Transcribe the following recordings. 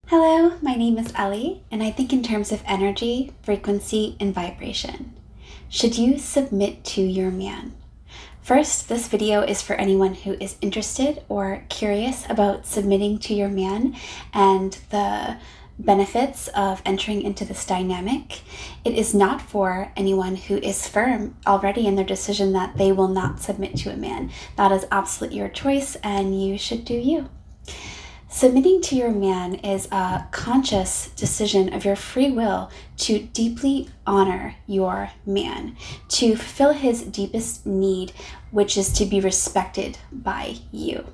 Hello, my name is Ellie, and I think in terms of energy, frequency, and vibration. Should you submit to your man? First, this video is for anyone who is interested or curious about submitting to your man and the benefits of entering into this dynamic. It is not for anyone who is firm already in their decision that they will not submit to a man. That is absolutely your choice, and you should do you. Submitting to your man is a conscious decision of your free will to deeply honor your man, to fulfill his deepest need, which is to be respected by you.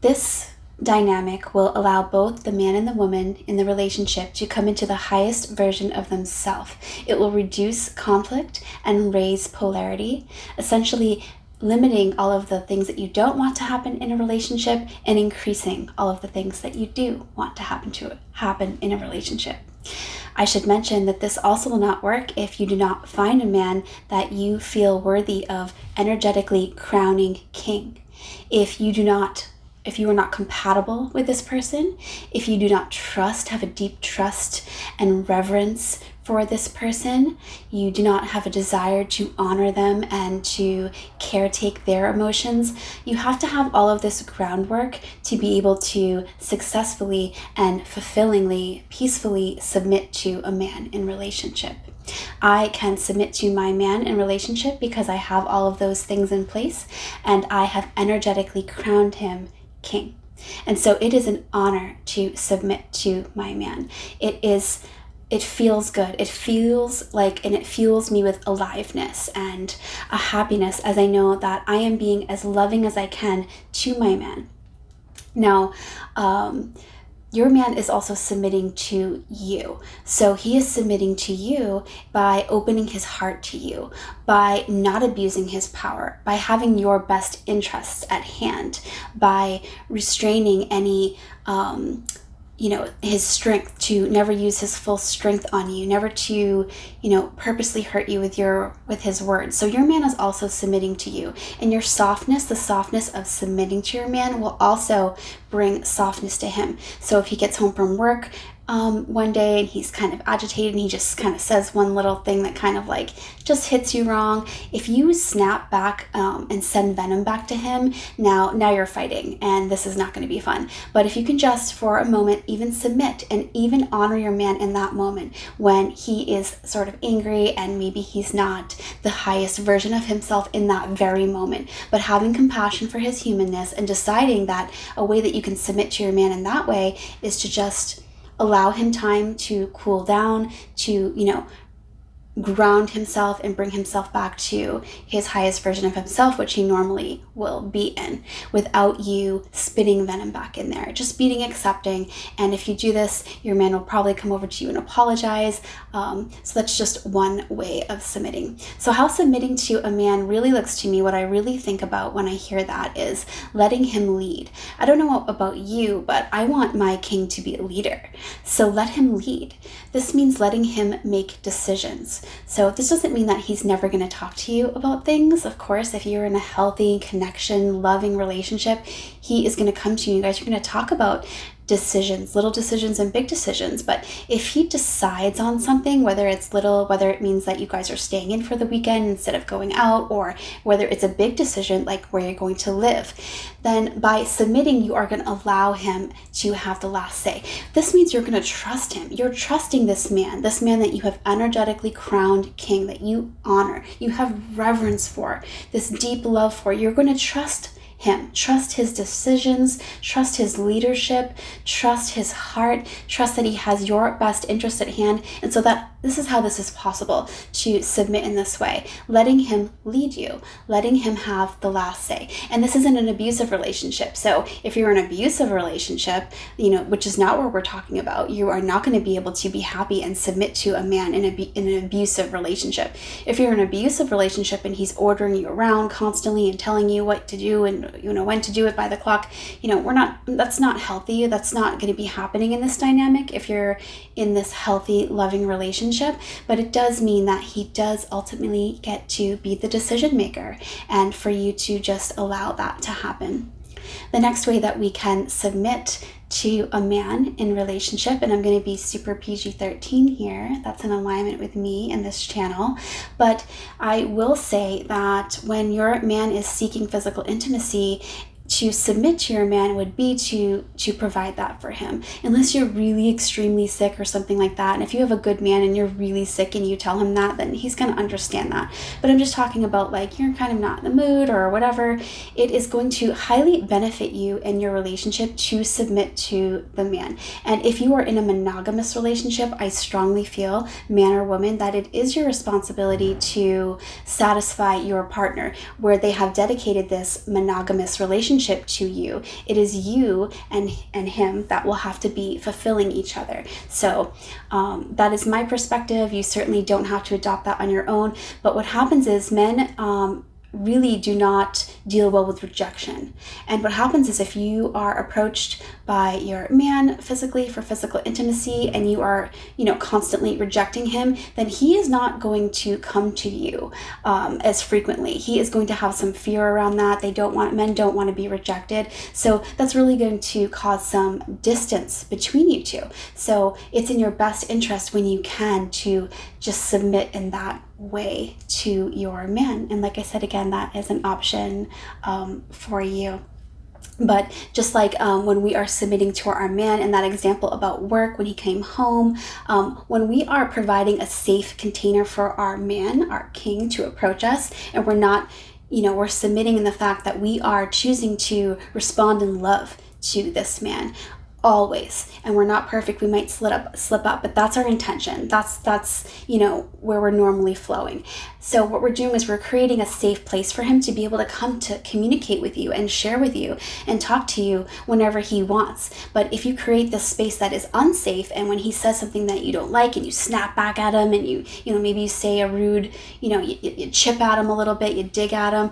This dynamic will allow both the man and the woman in the relationship to come into the highest version of themselves. It will reduce conflict and raise polarity, essentially limiting all of the things that you don't want to happen in a relationship and increasing all of the things that you do want to happen in a relationship. I should mention that this also will not work if you do not find a man that you feel worthy of energetically crowning king. If you are not compatible with this person, if you do not have a deep trust and reverence for this person, you do not have a desire to honor them and to caretake their emotions, you have to have all of this groundwork to be able to successfully and fulfillingly, peacefully submit to a man in relationship. I can submit to my man in relationship because I have all of those things in place, and I have energetically crowned him king. And so it is an honor to submit to my man. It feels good. It feels like, and it fuels me with aliveness and a happiness as I know that I am being as loving as I can to my man. Now, your man is also submitting to you. So he is submitting to you by opening his heart to you, by not abusing his power, by having your best interests at hand, by restraining any his strength, to never use his full strength on you, never to, purposely hurt you with his words. So your man is also submitting to you. And your softness, the softness of submitting to your man, will also bring softness to him. So if he gets home from work one day and he's kind of agitated and he just kind of says one little thing that kind of like just hits you wrong, if you snap back and send venom back to him, now you're fighting, and this is not going to be fun. But if you can just for a moment even submit and even honor your man in that moment when he is sort of angry and maybe he's not the highest version of himself in that very moment, but having compassion for his humanness and deciding that a way that you can submit to your man in that way is to just allow him time to cool down, to, ground himself and bring himself back to his highest version of himself, which he normally will be in, without you spitting venom back in there. Just being accepting. And if you do this, your man will probably come over to you and apologize. So that's just one way of submitting. So how submitting to a man really looks to me, what I really think about when I hear that is letting him lead. I don't know about you, but I want my king to be a leader. So let him lead. This means letting him make decisions. So this doesn't mean that he's never going to talk to you about things. Of course, if you're in a healthy connection, loving relationship, he is going to come to you. You guys are going to talk about decisions, little decisions and big decisions. But if he decides on something, whether it's little, whether it means that you guys are staying in for the weekend instead of going out, or whether it's a big decision like where you're going to live, then by submitting, you are going to allow him to have the last say. This means you're going to trust him. You're trusting this man that you have energetically crowned king, that you honor, you have reverence for, this deep love for. You're going to trust him, trust his decisions, trust his leadership, trust his heart, trust that he has your best interest at hand. And so that this is how this is possible, to submit in this way, letting him lead you, letting him have the last say. And this isn't an abusive relationship. So if you're in an abusive relationship, which is not what we're talking about, you are not going to be able to be happy and submit to a man in an abusive relationship. If you're in an abusive relationship and he's ordering you around constantly and telling you what to do and when to do it by the clock, that's not healthy. That's not going to be happening in this dynamic if you're in this healthy, loving relationship. But it does mean that he does ultimately get to be the decision maker, and for you to just allow that to happen. The next way that we can submit to a man in relationship, and I'm going to be super PG-13 here, that's in alignment with me and this channel, but I will say that when your man is seeking physical intimacy, to submit to your man would be to provide that for him, unless you're really extremely sick or something like that. And if you have a good man and you're really sick and you tell him that, then he's going to understand that. But I'm just talking about like you're kind of not in the mood or whatever. It is going to highly benefit you in your relationship to submit to the man. And if you are in a monogamous relationship, I strongly feel, man or woman, that it is your responsibility to satisfy your partner, where they have dedicated this monogamous relationship to you. It is you and him that will have to be fulfilling each other. So that is my perspective. You certainly don't have to adopt that on your own. But what happens is men really do not deal well with rejection. And what happens is if you are approached by your man physically for physical intimacy and you are, constantly rejecting him, then he is not going to come to you as frequently. He is going to have some fear around that. Men don't want to be rejected. So that's really going to cause some distance between you two. So it's in your best interest when you can to just submit in that way to your man. And like I said, again, that is an option for you. But just like when we are submitting to our man in that example about work, when he came home, when we are providing a safe container for our man, our king, to approach us, and we're not, we're submitting in the fact that we are choosing to respond in love to this man. Always. And we're not perfect. We might slip up, but that's our intention. That's where we're normally flowing. So what we're doing is we're creating a safe place for him to be able to come to communicate with you and share with you and talk to you whenever he wants. But if you create this space that is unsafe, and when he says something that you don't like and you snap back at him and you maybe you say a rude, you chip at him a little bit, you dig at him,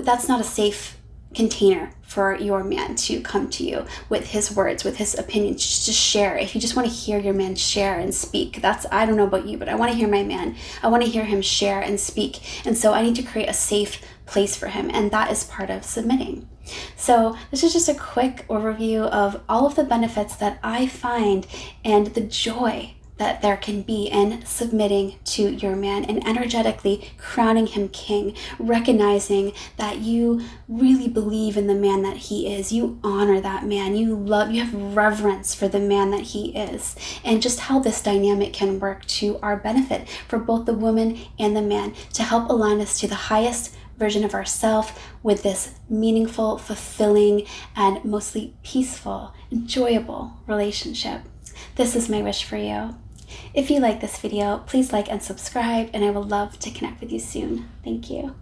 that's not a safe container for your man to come to you with his words, with his opinions, just share. If you just want to hear your man share and speak, I don't know about you, but I want to hear my man. I want to hear him share and speak. And so I need to create a safe place for him. And that is part of submitting. So this is just a quick overview of all of the benefits that I find and the joy that there can be in submitting to your man and energetically crowning him king, recognizing that you really believe in the man that he is. You honor that man. You have reverence for the man that he is, and just how this dynamic can work to our benefit for both the woman and the man to help align us to the highest version of ourselves with this meaningful, fulfilling, and mostly peaceful, enjoyable relationship. This is my wish for you. If you like this video, please like and subscribe, and I would love to connect with you soon. Thank you.